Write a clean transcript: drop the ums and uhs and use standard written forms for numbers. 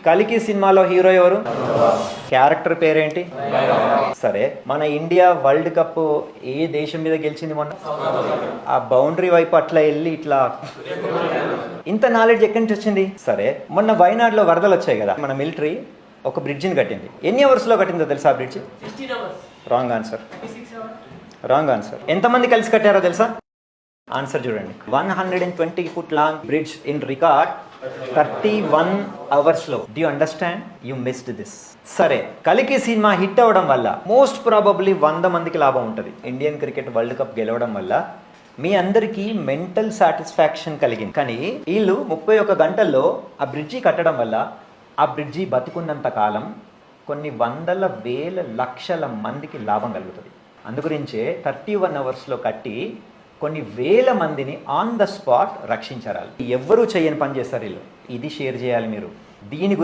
కలికి సినిమాలో హీరో ఎవరు? క్యారెక్టర్ పేరేంటి? సరే, మన ఇండియా వరల్డ్ కప్ ఏ దేశం మీద గెలిచింది మొన్న? ఆ బౌండరీ వైపు అట్లా వెళ్ళి ఇట్లా ఇంత నాలెడ్జ్ ఎక్కడి నుంచి వచ్చింది? సరే, మొన్న వయనాడులో వరదలు వచ్చాయి కదా, మన మిలిటరీ ఒక బ్రిడ్జిని కట్టింది. ఎన్ని అవర్స్లో కట్టిందో తెలుసా ఆ bridge? Wrong answer. Wrong answer. ఎంతమంది కలిసి కట్టారో తెలుసా? ఆన్సర్ చూడండి. 120 foot long bridge in record 31 అవర్స్లో. Do you understand? You missed this. సరే, కలికి సినిమా హిట్ అవ్వడం వల్ల మోస్ట్ ప్రాబబ్లీ 100 మందికి లాభం ఉంటుంది. ఇండియన్ క్రికెట్ వరల్డ్ కప్ గెలవడం వల్ల మీ అందరికీ మెంటల్ సాటిస్ఫాక్షన్ కలిగింది. కానీ వీళ్ళు 31 గంటల్లో ఆ బ్రిడ్జి కట్టడం వల్ల ఆ బ్రిడ్జి బతుకున్నంత కాలం కొన్ని వందల వేల లక్షల మందికి లాభం కలుగుతుంది. అందుగురించే 31 అవర్స్లో కట్టి కొన్ని వేల మందిని ఆన్ ద స్పాట్ రక్షించారు. ఎవ్వరూ చేయని పని చేస్తారు వీళ్ళు. ఇది షేర్ చేయాలి మీరు. దీని